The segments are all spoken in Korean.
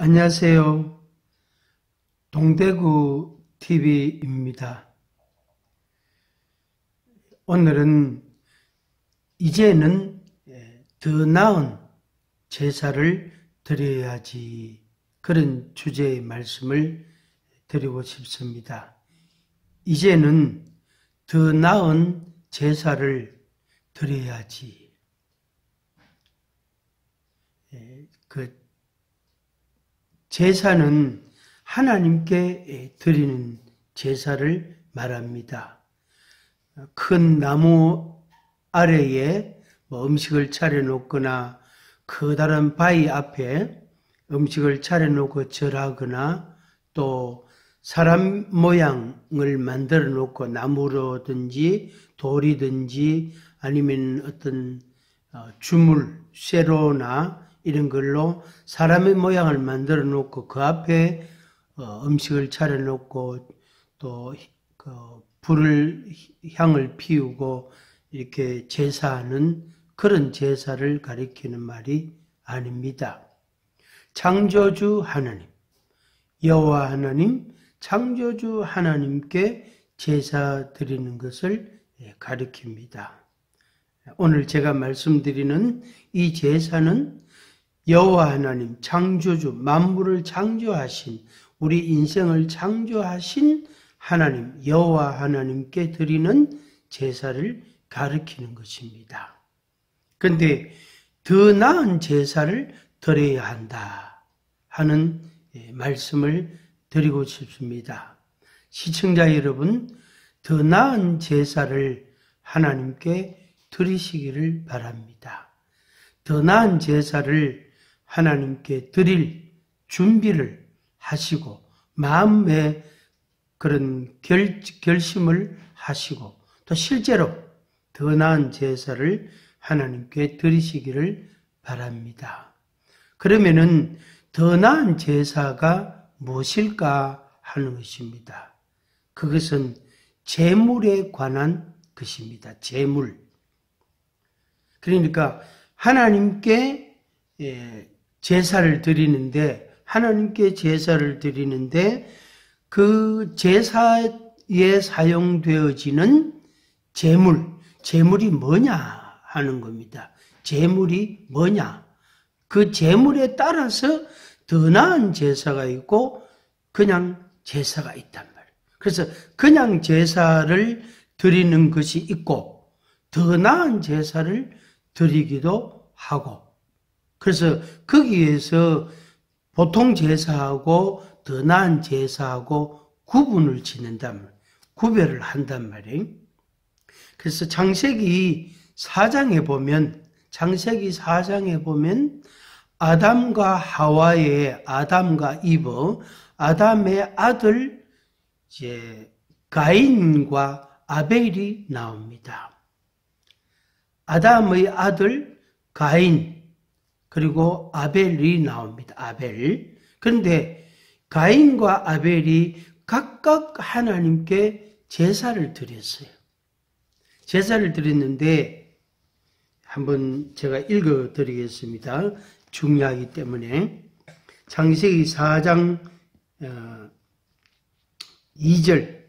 안녕하세요. 동대구 TV입니다. 오늘은 이제는 더 나은 제사를 드려야지, 그런 주제의 말씀을 드리고 싶습니다. 이제는 더 나은 제사를 드려야지. 제사는 하나님께 드리는 제사를 말합니다. 큰 나무 아래에 음식을 차려놓거나 커다란 바위 앞에 음식을 차려놓고 절하거나 또 사람 모양을 만들어 놓고 나무로든지 돌이든지 아니면 어떤 주물, 쇠로나 이런 걸로 사람의 모양을 만들어 놓고 그 앞에 음식을 차려 놓고 또 불을 향을 피우고 이렇게 제사하는 그런 제사를 가리키는 말이 아닙니다. 창조주 하나님, 여호와 하나님, 창조주 하나님께 제사 드리는 것을 가리킵니다. 오늘 제가 말씀드리는 이 제사는 여호와 하나님, 창조주, 만물을 창조하신, 우리 인생을 창조하신 하나님, 여호와 하나님께 드리는 제사를 가리키는 것입니다. 그런데 더 나은 제사를 드려야 한다 하는 말씀을 드리고 싶습니다. 시청자 여러분, 더 나은 제사를 하나님께 드리시기를 바랍니다. 더 나은 제사를 하나님께 드릴 준비를 하시고 마음에 그런 결심을 하시고 또 실제로 더 나은 제사를 하나님께 드리시기를 바랍니다. 그러면은 더 나은 제사가 무엇일까 하는 것입니다. 그것은 제물에 관한 것입니다. 제물. 그러니까 하나님께 제사를 드리는데, 하나님께 제사를 드리는데 그 제사에 사용되어지는 제물이 뭐냐 하는 겁니다. 제물이 뭐냐? 그 제물에 따라서 더 나은 제사가 있고 그냥 제사가 있단 말이에요. 그래서 그냥 제사를 드리는 것이 있고 더 나은 제사를 드리기도 하고, 그래서 거기에서 보통 제사하고 더 나은 제사하고 구분을 짓는단 말이에요. 구별을 한단 말이에요. 그래서 창세기 4장에 보면 아담과 하와의, 아담과 이브, 아담의 아들 가인과 아벨이 나옵니다. 아담의 아들 가인, 그리고 아벨이 나옵니다. 아벨. 그런데 가인과 아벨이 각각 하나님께 제사를 드렸어요. 제사를 드렸는데 한번 제가 읽어드리겠습니다. 중요하기 때문에. 창세기 4장 2절.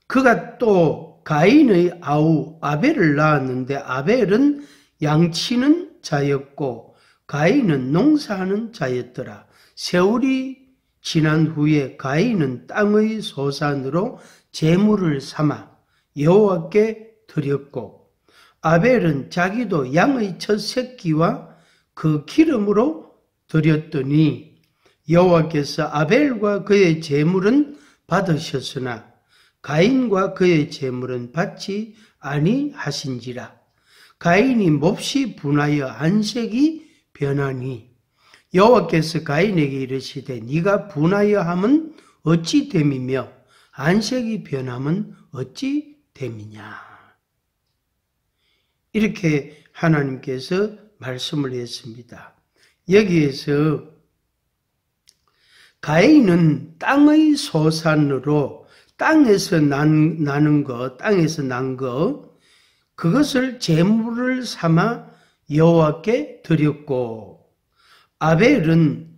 그가 또 가인의 아우 아벨을 낳았는데 아벨은 양치는 자였고 가인은 농사하는 자였더라. 세월이 지난 후에 가인은 땅의 소산으로 제물을 삼아 여호와께 드렸고 아벨은 자기도 양의 첫 새끼와 그 기름으로 드렸더니 여호와께서 아벨과 그의 제물은 받으셨으나 가인과 그의 제물은 받지 아니하신지라. 가인이 몹시 분하여 안색이 변하니 여호와께서 가인에게 이르시되 네가 분하여 함은 어찌 됨이며 안색이 변함은 어찌 됨이냐. 이렇게 하나님께서 말씀을 했습니다. 여기에서 가인은 땅의 소산으로 땅에서 나는 것, 땅에서 난 것, 그것을 제물을 삼아 여호와께 드렸고 아벨은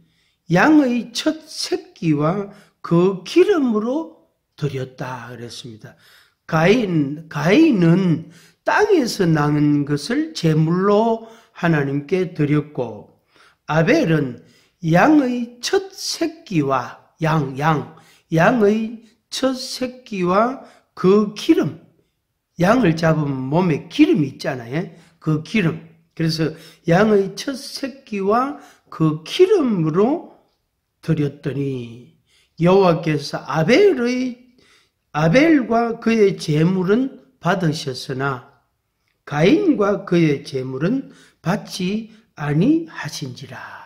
양의 첫 새끼와 그 기름으로 드렸다 그랬습니다. 가인은 땅에서 나는 것을 제물로 하나님께 드렸고, 아벨은 양의 첫 새끼와 양의 첫 새끼와 그 기름, 양을 잡으면 몸에 기름이 있잖아요. 그 기름. 그래서 양의 첫 새끼와 그 기름으로 드렸더니 여호와께서 아벨과 그의 제물은 받으셨으나 가인과 그의 제물은 받지 아니하신지라.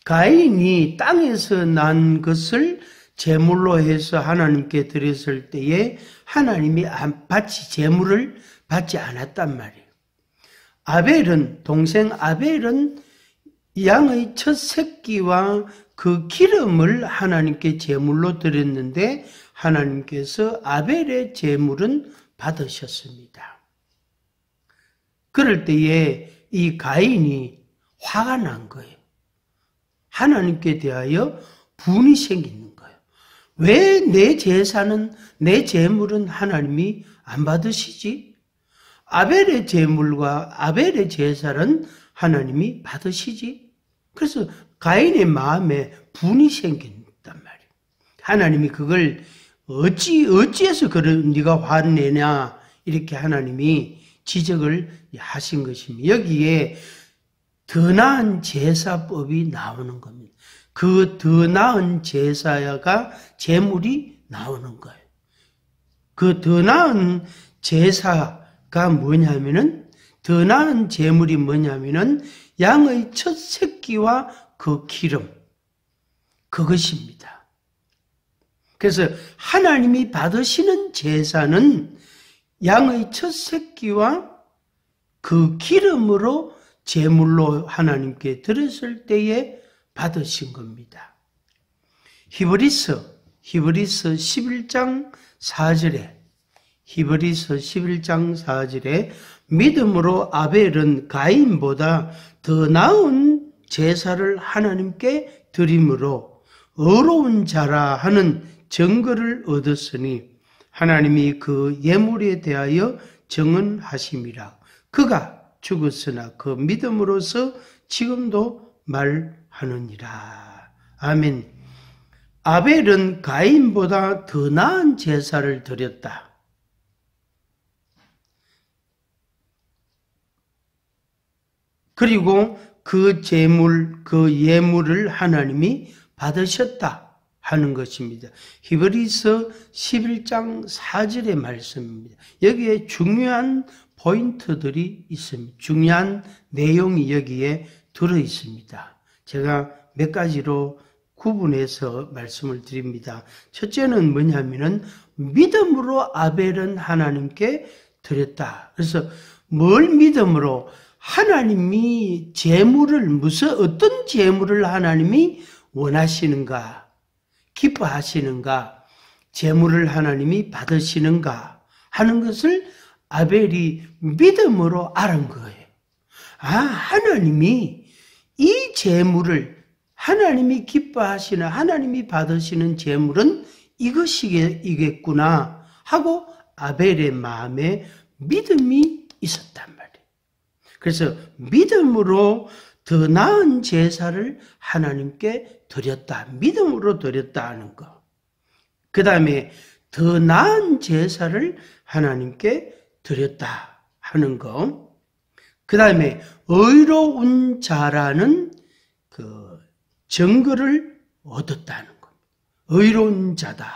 가인이 땅에서 난 것을 제물로 해서 하나님께 드렸을 때에 하나님이 제물을 받지 않았단 말이에요. 동생 아벨은 양의 첫 새끼와 그 기름을 하나님께 제물로 드렸는데 하나님께서 아벨의 제물은 받으셨습니다. 그럴 때에 이 가인이 화가 난 거예요. 하나님께 대하여 분이 생기는 거예요. 왜 내 제사는, 내 제물은 하나님이 안 받으시지? 아벨의 제물과 아벨의 제사는 하나님이 받으시지? 그래서 가인의 마음에 분이 생긴단 말이에요. 하나님이 그걸 어찌해서 네가 화를 내냐, 이렇게 하나님이 지적을 하신 것입니다. 여기에 더 나은 제사법이 나오는 겁니다. 그 더 나은 제사가 제물이 나오는 거예요. 그 더 나은 제사가 뭐냐면은, 더 나은 제물이 뭐냐면은 양의 첫 새끼와 그 기름, 그것입니다. 그래서 하나님이 받으시는 제사는 양의 첫 새끼와 그 기름으로 제물로 하나님께 드렸을 때에 받으신 겁니다. 히브리서 11장 4절에 믿음으로 아벨은 가인보다 더 나은 제사를 하나님께 드림으로 의로운 자라 하는 증거를 얻었으니 하나님이 그 예물에 대하여 정언하심이라. 그가 죽었으나 그 믿음으로서 지금도 말하느니라. 아멘. 아벨은 가인보다 더 나은 제사를 드렸다. 그리고 그 예물을 하나님이 받으셨다 하는 것입니다. 히브리서 11장 4절의 말씀입니다. 여기에 중요한 포인트들이 있습니다. 중요한 내용이 여기에 들어 있습니다. 제가 몇 가지로 구분해서 말씀을 드립니다. 첫째는 뭐냐면은 믿음으로 아벨은 하나님께 드렸다. 그래서 뭘 믿음으로? 하나님이 어떤 제물을 하나님이 원하시는가, 기뻐하시는가, 제물을 하나님이 받으시는가 하는 것을 아벨이 믿음으로 알은 거예요. 하나님이 이 제물을, 하나님이 기뻐하시는, 하나님이 받으시는 제물은 이것이겠구나 하고 아벨의 마음에 믿음이 있었단 말이에요. 그래서 믿음으로 더 나은 제사를 하나님께 드렸다. 믿음으로 드렸다 하는 거. 그 다음에 더 나은 제사를 하나님께 드렸다 하는 거. 그 다음에 의로운 자라는 그 증거를 얻었다는 것. 의로운 자다.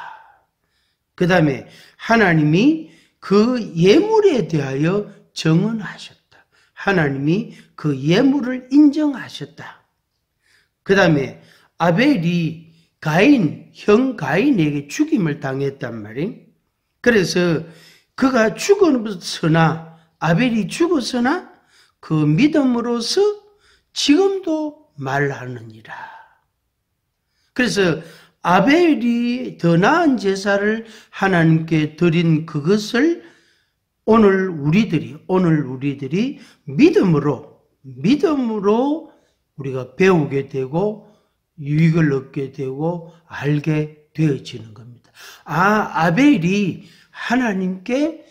그 다음에 하나님이 그 예물에 대하여 정언하셨다. 하나님이 그 예물을 인정하셨다. 그 다음에 아벨이 형 가인에게 죽임을 당했단 말이에요. 그래서 그가 죽었으나, 아벨이 죽었으나 그 믿음으로서 지금도 말하느니라. 그래서 아벨이 더 나은 제사를 하나님께 드린 그것을 오늘 우리들이 믿음으로 우리가 배우게 되고 유익을 얻게 되고 알게 되어지는 겁니다. 아벨이 하나님께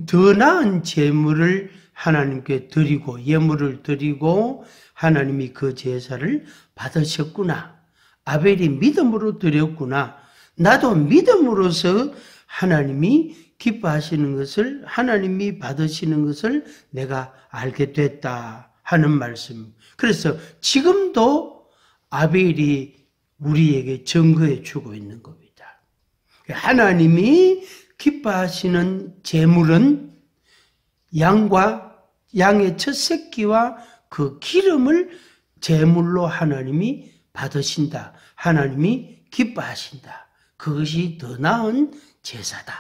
더 나은 제물을 하나님께 드리고 예물을 드리고 하나님이 그 제사를 받으셨구나. 아벨이 믿음으로 드렸구나. 나도 믿음으로서 하나님이 기뻐하시는 것을, 하나님이 받으시는 것을 내가 알게 됐다 하는 말씀. 그래서 지금도 아벨이 우리에게 증거해 주고 있는 겁니다. 하나님이 기뻐하시는 제물은 양의 첫 새끼와 그 기름을 제물로 하나님이 받으신다. 하나님이 기뻐하신다. 그것이 더 나은 제사다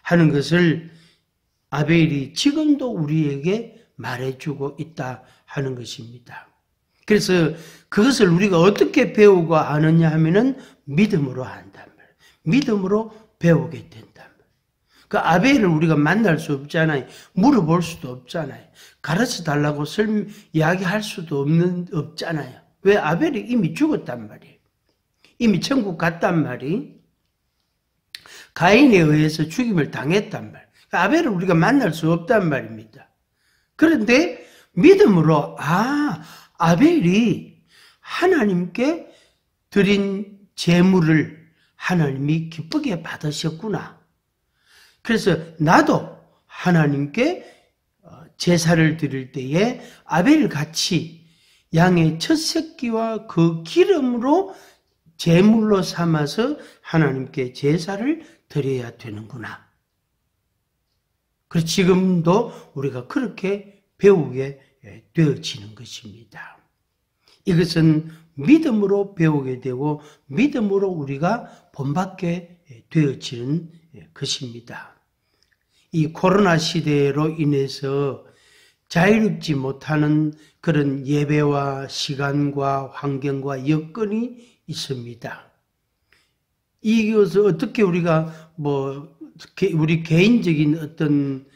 하는 것을 아벨이 지금도 우리에게 말해주고 있다 하는 것입니다. 그래서 그것을 우리가 어떻게 배우고 아느냐 하면은 믿음으로 안단 말이에요. 믿음으로 배우게 된단 말이에요. 그 아벨을 우리가 만날 수 없잖아요. 물어볼 수도 없잖아요. 가르쳐 달라고 이야기할 수도 없잖아요. 왜? 아벨이 이미 죽었단 말이에요. 이미 천국 갔단 말이. 가인에 의해서 죽임을 당했단 말이에요. 아벨을 우리가 만날 수 없단 말입니다. 그런데 믿음으로 아벨이 하나님께 드린 제물을 하나님이 기쁘게 받으셨구나. 그래서 나도 하나님께 제사를 드릴 때에 아벨같이 양의 첫 새끼와 그 기름으로 제물로 삼아서 하나님께 제사를 드려야 되는구나. 그래서 지금도 우리가 그렇게 배우게 되어지는 것입니다. 이것은 믿음으로 배우게 되고 믿음으로 우리가 본받게 되어지는 것입니다. 이 코로나 시대로 인해서 자유롭지 못하는 그런 예배와 시간과 환경과 여건이 있습니다. 이것을 어떻게 우리가 우리 개인적인 어떤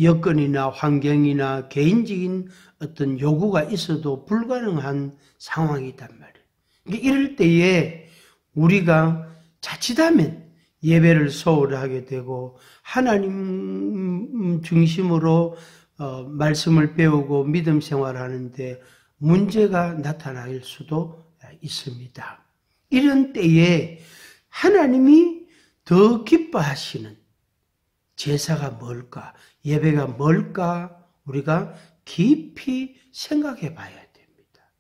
여건이나 환경이나 개인적인 어떤 요구가 있어도 불가능한 상황이단 말이에요. 이럴 때에 우리가 자칫하면 예배를 소홀히 하게 되고 하나님 중심으로 말씀을 배우고 믿음 생활하는데 문제가 나타날 수도 있습니다. 이런 때에 하나님이 더 기뻐하시는 제사가 뭘까? 예배가 뭘까? 우리가 깊이 생각해 봐야 됩니다.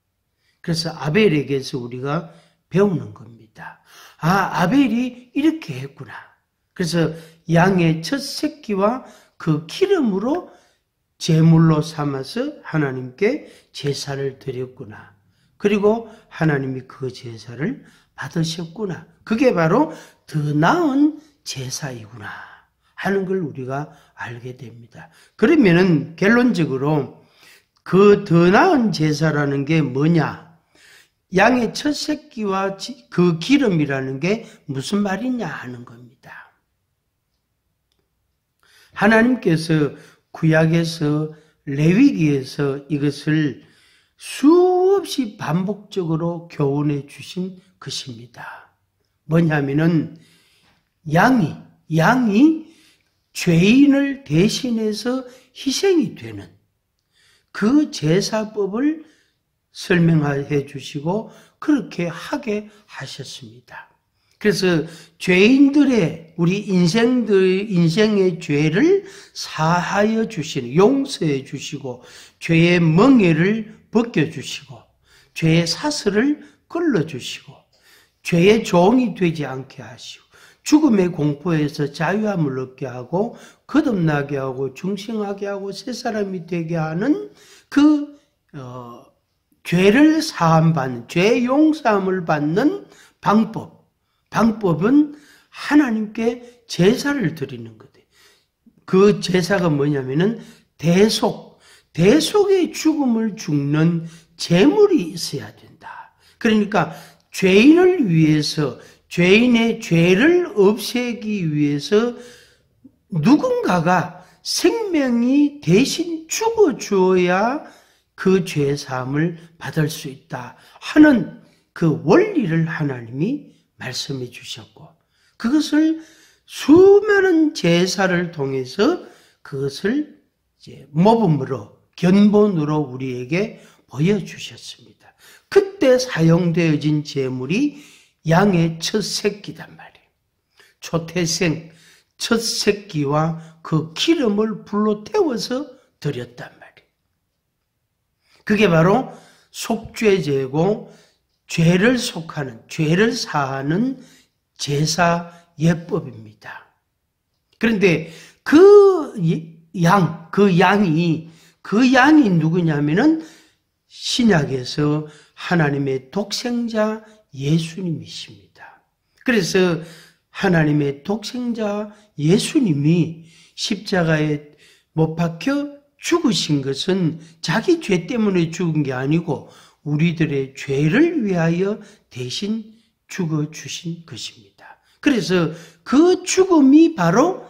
그래서 아벨에게서 우리가 배우는 겁니다. 아벨이 이렇게 했구나. 그래서 양의 첫 새끼와 그 기름으로 제물로 삼아서 하나님께 제사를 드렸구나. 그리고 하나님이 그 제사를 받으셨구나. 그게 바로 더 나은 제사이구나 하는 걸 우리가 알게 됩니다. 그러면은 결론적으로 그 더 나은 제사라는 게 뭐냐? 양의 첫 새끼와 그 기름이라는 게 무슨 말이냐 하는 겁니다. 하나님께서 구약에서 레위기에서 이것을 수없이 반복적으로 교훈해 주신 것입니다. 뭐냐면은 양이 죄인을 대신해서 희생이 되는 그 제사법을 설명해 주시고 그렇게 하게 하셨습니다. 그래서 죄인들의 우리 인생의 죄를 사하여 주시는, 용서해 주시고 죄의 멍에를 벗겨 주시고 죄의 사슬을 끌어 주시고 죄의 종이 되지 않게 하시고 죽음의 공포에서 자유함을 얻게 하고 거듭나게 하고 중생하게 하고 새 사람이 되게 하는 그 죄를 사함받는, 죄 용서함을 받는 방법은 하나님께 제사를 드리는 거예요. 그 제사가 뭐냐면은 대속의 죽음을 죽는 제물이 있어야 된다. 그러니까 죄인을 위해서, 죄인의 죄를 없애기 위해서 누군가가 생명이 대신 죽어주어야 그 죄 사함을 받을 수 있다 하는 그 원리를 하나님이 말씀해 주셨고, 그것을 수많은 제사를 통해서 그것을 이제 모범으로, 견본으로 우리에게 보여주셨습니다. 그때 사용되어진 제물이 양의 첫 새끼단 말이에요. 초태생 첫 새끼와 그 기름을 불로 태워서 드렸단 말이에요. 그게 바로 속죄제고 죄를 속하는, 죄를 사하는 제사 예법입니다. 그런데 그 양이 누구냐면은 신약에서 하나님의 독생자 예수님이십니다. 그래서 하나님의 독생자 예수님이 십자가에 못 박혀 죽으신 것은 자기 죄 때문에 죽은 게 아니고 우리들의 죄를 위하여 대신 죽어주신 것입니다. 그래서 그 죽음이 바로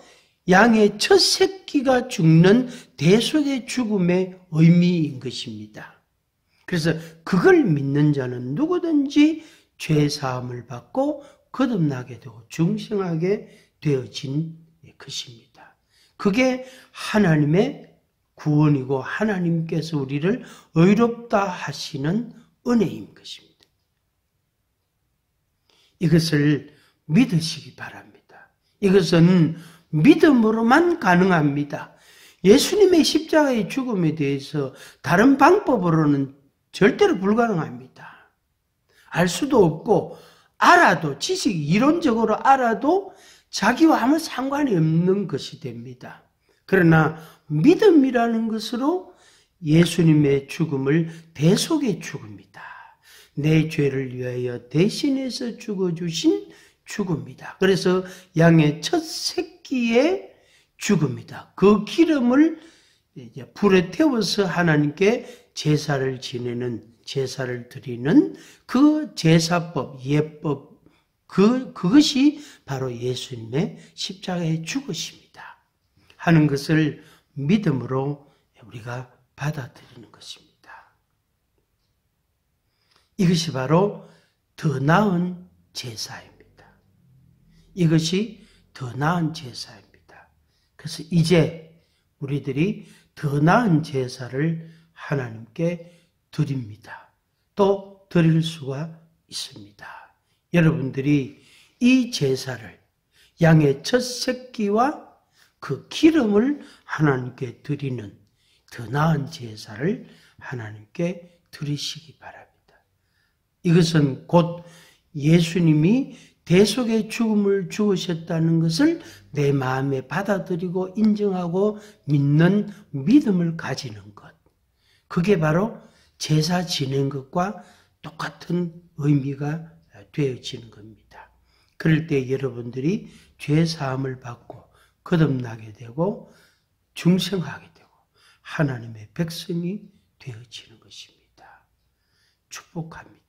양의 첫 새끼가 죽는 대속의 죽음의 의미인 것입니다. 그래서 그걸 믿는 자는 누구든지 죄 사함을 받고 거듭나게 되고 중생하게 되어진 것입니다. 그게 하나님의 구원이고 하나님께서 우리를 의롭다 하시는 은혜인 것입니다. 이것을 믿으시기 바랍니다. 이것은 믿음으로만 가능합니다. 예수님의 십자가의 죽음에 대해서 다른 방법으로는 절대로 불가능합니다. 알 수도 없고, 알아도, 지식 이론적으로 알아도 자기와 아무 상관이 없는 것이 됩니다. 그러나 믿음이라는 것으로 예수님의 죽음을 대속의 죽음이다. 내 죄를 위하여 대신해서 죽어주신 죽음이다. 그래서 양의 첫 새끼의 죽음이다. 그 기름을 이제 불에 태워서 하나님께 제사를 지내는, 제사를 드리는 그 제사법, 예법, 그것이 바로 예수님의 십자가의 죽으심이다 하는 것을 믿음으로 우리가 받아들이는 것입니다. 이것이 바로 더 나은 제사입니다. 이것이 더 나은 제사입니다. 그래서 이제 우리들이 더 나은 제사를 하나님께 드립니다. 또 드릴 수가 있습니다. 여러분들이 이 제사를, 양의 첫 새끼와 그 기름을 하나님께 드리는 더 나은 제사를 하나님께 드리시기 바랍니다. 이것은 곧 예수님이 대속의 죽음을 죽으셨다는 것을 내 마음에 받아들이고 인정하고 믿는 믿음을 가지는 것. 그게 바로 제사 지낸 것과 똑같은 의미가 되어지는 겁니다. 그럴 때 여러분들이 죄 사함을 받고 거듭나게 되고 중생하게 되고 하나님의 백성이 되어지는 것입니다. 축복합니다.